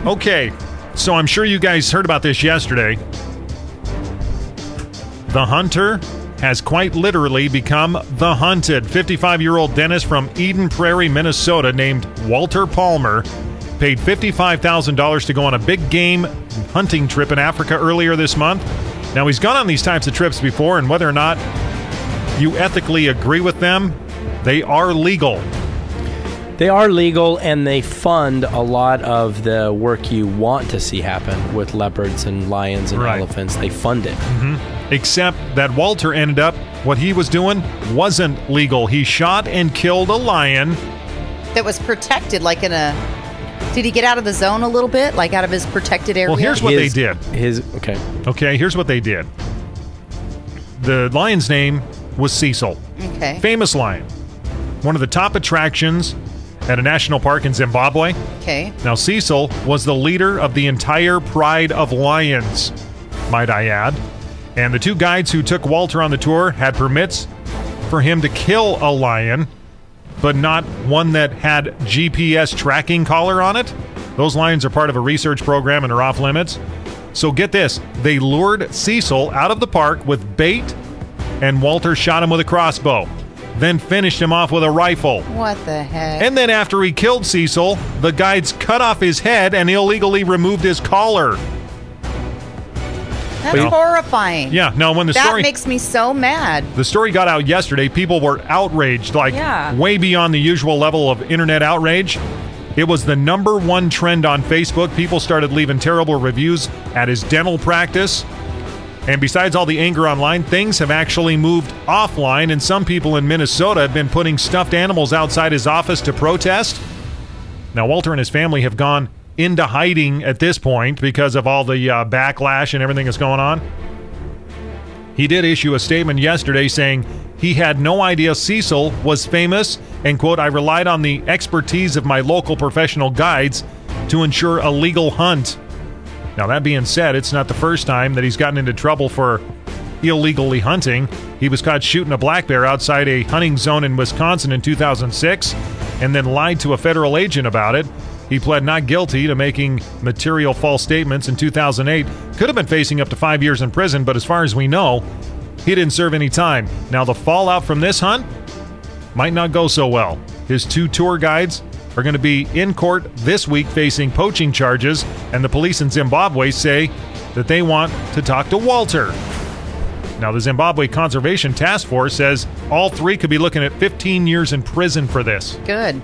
Okay, so I'm sure you guys heard about this yesterday. The hunter has quite literally become the hunted. 55-year-old dentist from Eden Prairie, Minnesota, named Walter Palmer, paid $55,000 to go on a big game hunting trip in Africa earlier this month. Now, he's gone on these types of trips before, and whether or not you ethically agree with them, they are legal. They are legal, and they fund a lot of the work you want to see happen with leopards and lions and elephants. They fund it. Except that Walter ended up, what he was doing wasn't legal. He shot and killed a lion. That was protected, like in a... Did he get out of the zone a little bit, like out of his protected area? Well, here's what they did. Okay, here's what they did. The lion's name was Cecil. Okay. Famous lion. One of the top attractions at a national park in Zimbabwe. Okay. Now, Cecil was the leader of the entire pride of lions, might I add. And the two guides who took Walter on the tour had permits for him to kill a lion, but not one that had GPS tracking collar on it. Those lions are part of a research program and are off limits. So get this, they lured Cecil out of the park with bait, and Walter shot him with a crossbow, then finished him off with a rifle. What the heck? And then after he killed Cecil, the guides cut off his head and illegally removed his collar. That's horrifying. Yeah, no, when the that story... makes me so mad. The story got out yesterday. People were outraged, like way beyond the usual level of internet outrage. It was the #1 trend on Facebook. People started leaving terrible reviews at his dental practice. And besides all the anger online, things have actually moved offline, and some people in Minnesota have been putting stuffed animals outside his office to protest. Now, Walter and his family have gone into hiding at this point because of all the backlash and everything that's going on. He did issue a statement yesterday saying he had no idea Cecil was famous and, quote, I relied on the expertise of my local professional guides to ensure a legal hunt. Now, that being said, it's not the first time that he's gotten into trouble for illegally hunting. He was caught shooting a black bear outside a hunting zone in Wisconsin in 2006 and then lied to a federal agent about it. He pled not guilty to making material false statements in 2008. Could have been facing up to 5 years in prison, but as far as we know, he didn't serve any time. Now, the fallout from this hunt might not go so well. His two tour guides are going to be in court this week facing poaching charges, and the police in Zimbabwe say that they want to talk to Walter. Now, the Zimbabwe Conservation Task Force says all three could be looking at 15 years in prison for this. Good.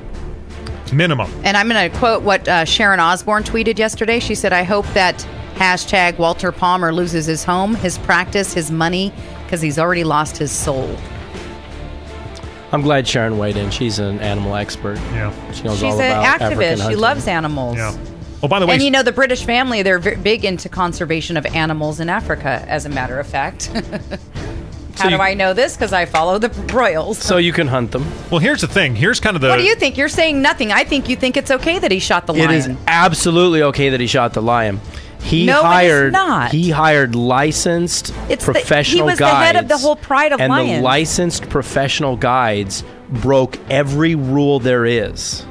Minimum. And I'm going to quote what Sharon Osbourne tweeted yesterday. She said, I hope that hashtag Walter Palmer loses his home, his practice, his money, because he's already lost his soul. I'm glad Sharon weighed in. She's an animal expert. Yeah. She knows She's all about an activist. African She hunting. loves animals. Yeah. Oh, by the way... And you know, the British family, they're big into conservation of animals in Africa, as a matter of fact. How do I know this? Because I follow the royals. So you can hunt them. Well, here's the thing. Here's kind of the... What do you think? You're saying nothing. I think you think it's okay that he shot the lion. It is absolutely okay that he shot the lion. He hired licensed professional guides. He was the head of the whole pride of lions. And the licensed professional guides broke every rule there is.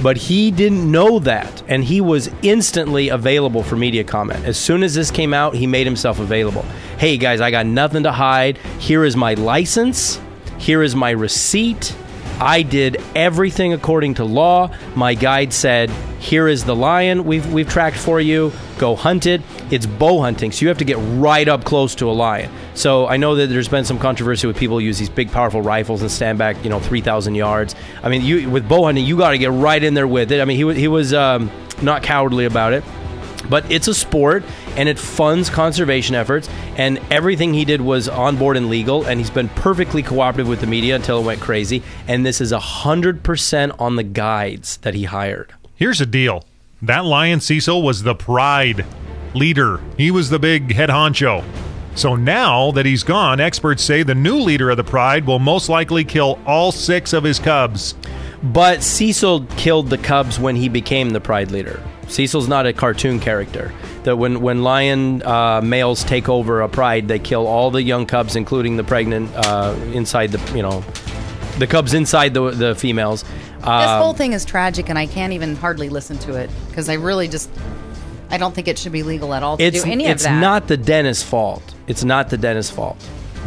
But he didn't know that, and he was instantly available for media comment. As soon as this came out, he made himself available. Hey, guys, I got nothing to hide. Here is my license. Here is my receipt. I did everything according to law. My guide said, here is the lion we've tracked for you. Go hunt it. It's bow hunting, so you have to get right up close to a lion. So I know that there's been some controversy with people who use these big, powerful rifles and stand back, 3,000 yards. I mean, with bow hunting, you got to get right in there with it. I mean, he was not cowardly about it. But it's a sport, and it funds conservation efforts, and everything he did was on board and legal, and he's been perfectly cooperative with the media until it went crazy, and this is 100% on the guides that he hired. Here's the deal. That lion, Cecil, was the pride leader. He was the big head honcho. So now that he's gone, experts say the new leader of the pride will most likely kill all 6 of his cubs. But Cecil killed the cubs when he became the pride leader. Cecil's not a cartoon character. That when lion males take over a pride, they kill all the young cubs, including the pregnant, inside the The cubs inside the females. This whole thing is tragic, and I can't even hardly listen to it because I really I don't think it should be legal at all to do any of that. It's not the dentist's fault. It's not the dentist's fault.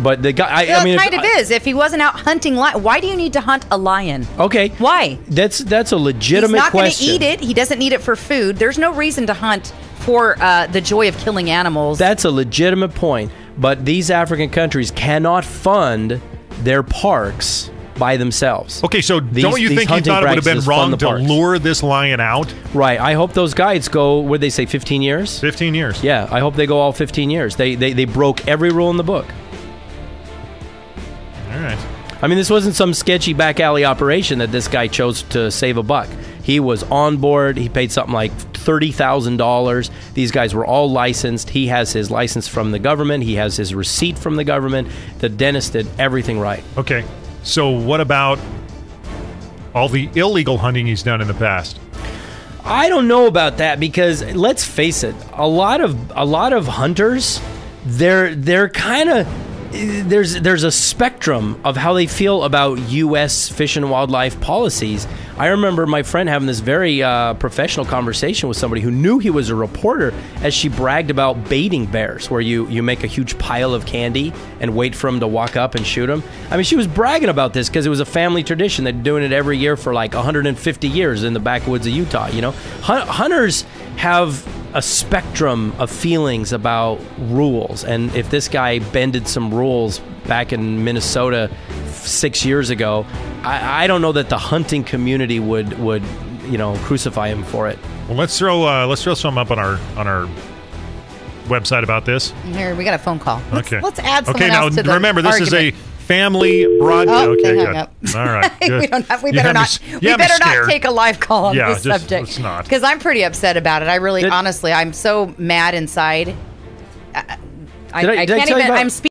But the guy, I mean, it kind of is. If he wasn't out hunting lion, why do you need to hunt a lion? Okay, why? That's a legitimate question. He's not going to eat it. He doesn't need it for food. There's no reason to hunt for the joy of killing animals. That's a legitimate point. But these African countries cannot fund their parks by themselves. Okay, so don't you think he thought it would have been wrong to lure this lion out? Right. I hope those guides go, what did they say, 15 years? 15 years. Yeah, I hope they go all 15 years. They broke every rule in the book. All right. I mean, this wasn't some sketchy back alley operation that this guy chose to save a buck. He was on board. He paid something like $30,000. These guys were all licensed. He has his license from the government. He has his receipt from the government. The dentist did everything right. Okay. So what about all the illegal hunting he's done in the past? I don't know about that because let's face it, a lot of hunters, they're kind of there's a spectrum of how they feel about U.S. Fish and Wildlife policies. I remember my friend having this very professional conversation with somebody who knew he was a reporter as she bragged about baiting bears, where you make a huge pile of candy and wait for them to walk up and shoot them. I mean, she was bragging about this because it was a family tradition. They're doing it every year for like 150 years in the backwoods of Utah. You know, hunters have a spectrum of feelings about rules, and if this guy bended some rules back in Minnesota 6 years ago, I don't know that the hunting community would crucify him for it. Well, let's throw something up on our website about this. Here, we got a phone call. Okay, let's add someone else to the argument. Remember, this is a family broadcast. Okay, good. Up. All right, good. we better not take a live call on this subject. Let's not. Because I'm pretty upset about it. I really, honestly, I'm so mad inside. I can't even. I'm speaking.